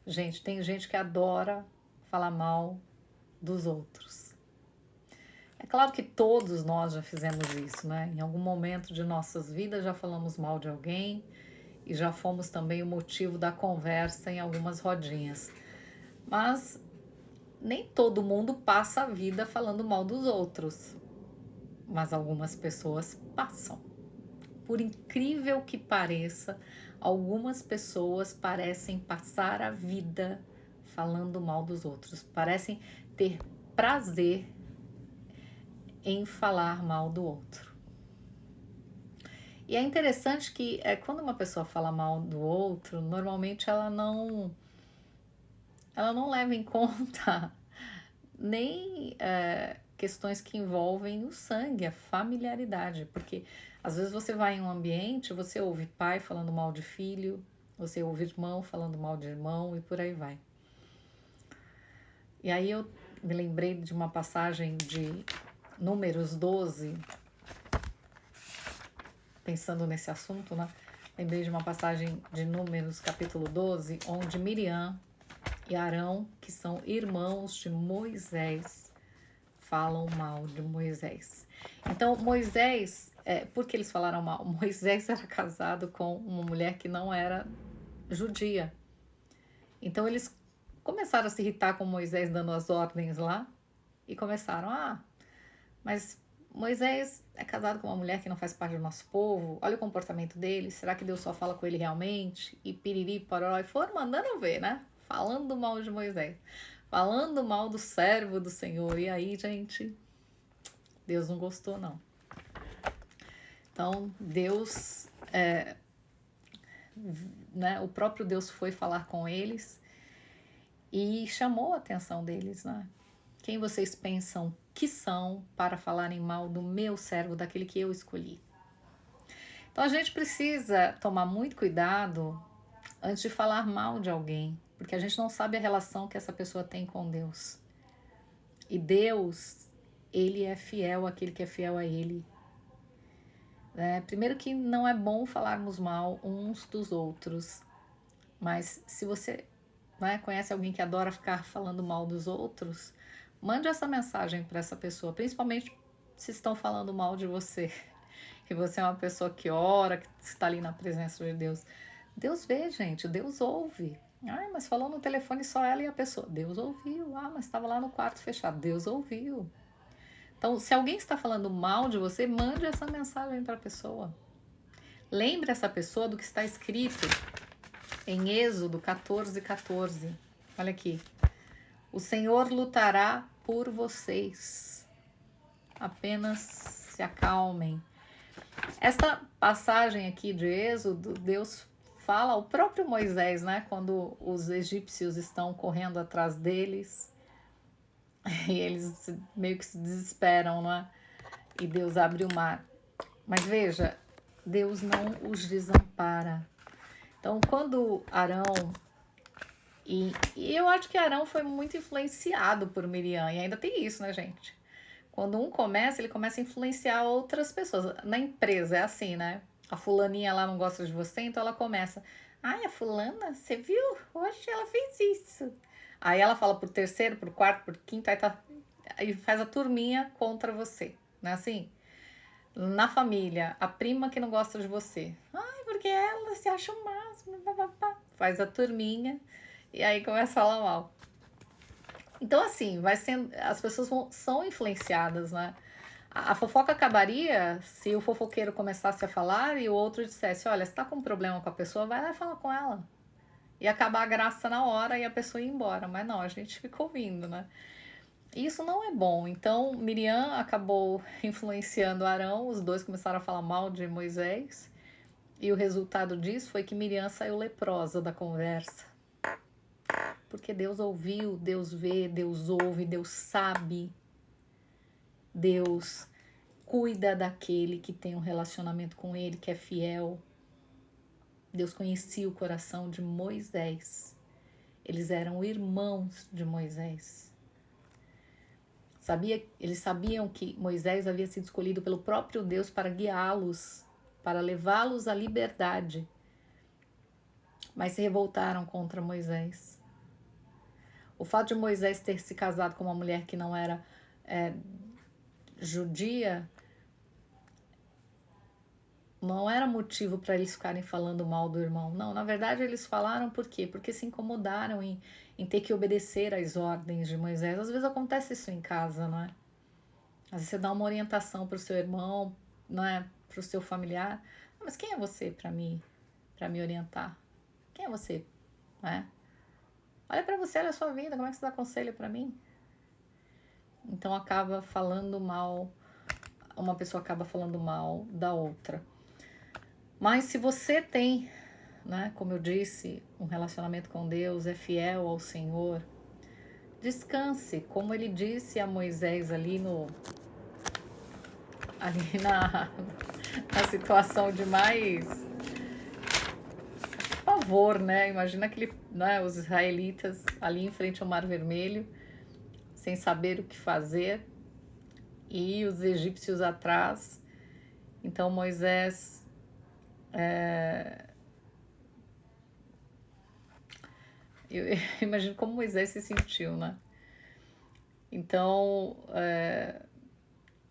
Gente, tem gente que adora falar mal dos outros. É claro que todos nós já fizemos isso, né? Em algum momento de nossas vidas já falamos mal de alguém e já fomos também o motivo da conversa em algumas rodinhas. Mas nem todo mundo passa a vida falando mal dos outros, mas algumas pessoas passam. Por incrível que pareça, algumas pessoas parecem passar a vida falando mal dos outros, parecem ter prazer em falar mal do outro. E é interessante que quando uma pessoa fala mal do outro, normalmente ela não leva em conta nem questões que envolvem o sangue, a familiaridade, porque às vezes você vai em um ambiente, você ouve pai falando mal de filho, você ouve irmão falando mal de irmão e por aí vai. E aí eu me lembrei de uma passagem de Números 12, pensando nesse assunto, né? Lembrei de uma passagem de Números, capítulo 12, onde Miriam e Arão, que são irmãos de Moisés, falam mal de Moisés. Então, Moisés, por que eles falaram mal? Moisés era casado com uma mulher que não era judia. Então, eles começaram a se irritar com Moisés dando as ordens lá e começaram, mas Moisés é casado com uma mulher que não faz parte do nosso povo, olha o comportamento dele, será que Deus só fala com ele realmente? E piriri, pororó, e foram mandando ver, né? Falando mal de Moisés, falando mal do servo do Senhor. E aí, gente, Deus não gostou, não. Então, Deus, né, o próprio Deus foi falar com eles e chamou a atenção deles, né? Quem vocês pensam que são para falarem mal do meu servo, daquele que eu escolhi? Então a gente precisa tomar muito cuidado antes de falar mal de alguém, porque a gente não sabe a relação que essa pessoa tem com Deus. E Deus, ele é fiel àquele que é fiel a ele. Primeiro que não é bom falarmos mal uns dos outros, mas se você conhece alguém que adora ficar falando mal dos outros, mande essa mensagem para essa pessoa, principalmente se estão falando mal de você. E você é uma pessoa que ora, que está ali na presença de Deus. Deus vê, gente, Deus ouve. Mas falou no telefone só ela e a pessoa. Deus ouviu. Mas estava lá no quarto fechado. Deus ouviu. Então, se alguém está falando mal de você, mande essa mensagem para a pessoa. Lembre essa pessoa do que está escrito em Êxodo 14:14. Olha aqui. O Senhor lutará por vocês. Apenas se acalmem. Esta passagem aqui de Êxodo, Deus fala ao próprio Moisés, né? Quando os egípcios estão correndo atrás deles e eles meio que se desesperam, né? E Deus abre o mar. Mas veja, Deus não os desampara. Então, quando Arão... E eu acho que Arão foi muito influenciado por Miriam. E ainda tem isso, né, gente? Quando um começa, ele começa a influenciar outras pessoas. Na empresa é assim, né? A fulaninha lá não gosta de você, então ela começa. Ai, a fulana, você viu? Hoje ela fez isso. Aí ela fala pro terceiro, pro quarto, pro quinto, aí faz a turminha contra você. Não é assim? Na família, a prima que não gosta de você. Ai, porque ela se acha o máximo. Faz a turminha e aí começa a falar mal. Então, assim, vai sendo, as pessoas são influenciadas, né? A fofoca acabaria se o fofoqueiro começasse a falar e o outro dissesse, olha, você tá com um problema com a pessoa, vai lá e fala com ela. E acabar a graça na hora e a pessoa ir embora. Mas não, a gente fica ouvindo, né? Isso não é bom. Então, Miriam acabou influenciando Arão, os dois começaram a falar mal de Moisés. E o resultado disso foi que Miriam saiu leprosa da conversa. Porque Deus ouviu, Deus vê, Deus ouve, Deus sabe. Deus cuida daquele que tem um relacionamento com ele, que é fiel. Deus conhecia o coração de Moisés. Eles eram irmãos de Moisés. Eles sabiam que Moisés havia sido escolhido pelo próprio Deus para guiá-los, para levá-los à liberdade. Mas se revoltaram contra Moisés. O fato de Moisés ter se casado com uma mulher que não era judia não era motivo para eles ficarem falando mal do irmão. Não, na verdade eles falaram por quê? Porque se incomodaram em ter que obedecer às ordens de Moisés. Às vezes acontece isso em casa, não é? Às vezes você dá uma orientação para o seu irmão, não é? Para o seu familiar. Mas quem é você para me orientar? Quem é você? Não é? Olha para você, olha a sua vida, como é que você dá conselho para mim? Então acaba falando mal, uma pessoa acaba falando mal da outra. Mas se você tem, né, como eu disse, um relacionamento com Deus, é fiel ao Senhor, descanse, como ele disse a Moisés ali na situação de mais pavor, né? Imagina os israelitas ali em frente ao Mar Vermelho, sem saber o que fazer, e os egípcios atrás. Então Moisés eu imagino como Moisés se sentiu, né? Então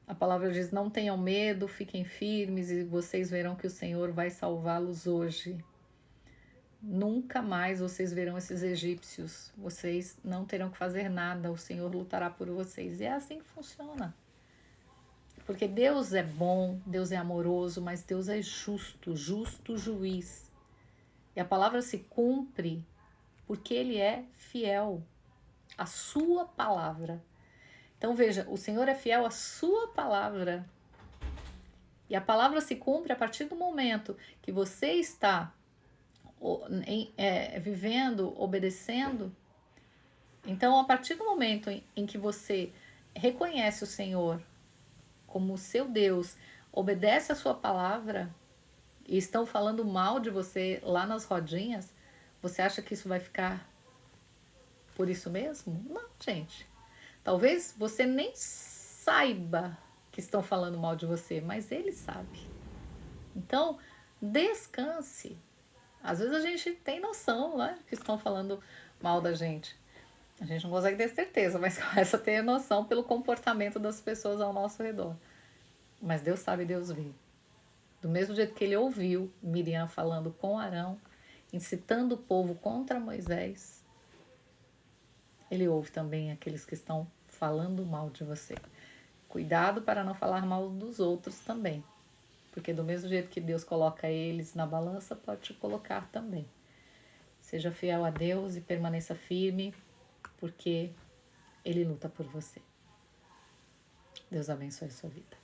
a palavra diz: não tenham medo, fiquem firmes e vocês verão que o Senhor vai salvá-los hoje. Nunca mais vocês verão esses egípcios, vocês não terão que fazer nada, o Senhor lutará por vocês. E é assim que funciona. Porque Deus é bom, Deus é amoroso, mas Deus é justo, justo juiz. E a palavra se cumpre porque Ele é fiel à sua palavra. Então veja, o Senhor é fiel à sua palavra. E a palavra se cumpre a partir do momento que você está vivendo, obedecendo. Então, a partir do momento em que você reconhece o Senhor como seu Deus, obedece a sua palavra e estão falando mal de você lá nas rodinhas, você acha que isso vai ficar por isso mesmo? Não, gente. Talvez você nem saiba que estão falando mal de você, mas ele sabe. Então, descanse. Às vezes a gente tem noção, né, que estão falando mal da gente. A gente não consegue ter certeza, mas começa a ter noção pelo comportamento das pessoas ao nosso redor. Mas Deus sabe, Deus vê. Do mesmo jeito que ele ouviu Miriam falando com Arão, incitando o povo contra Moisés, ele ouve também aqueles que estão falando mal de você. Cuidado para não falar mal dos outros também. Porque do mesmo jeito que Deus coloca eles na balança, pode te colocar também. Seja fiel a Deus e permaneça firme, porque Ele luta por você. Deus abençoe a sua vida.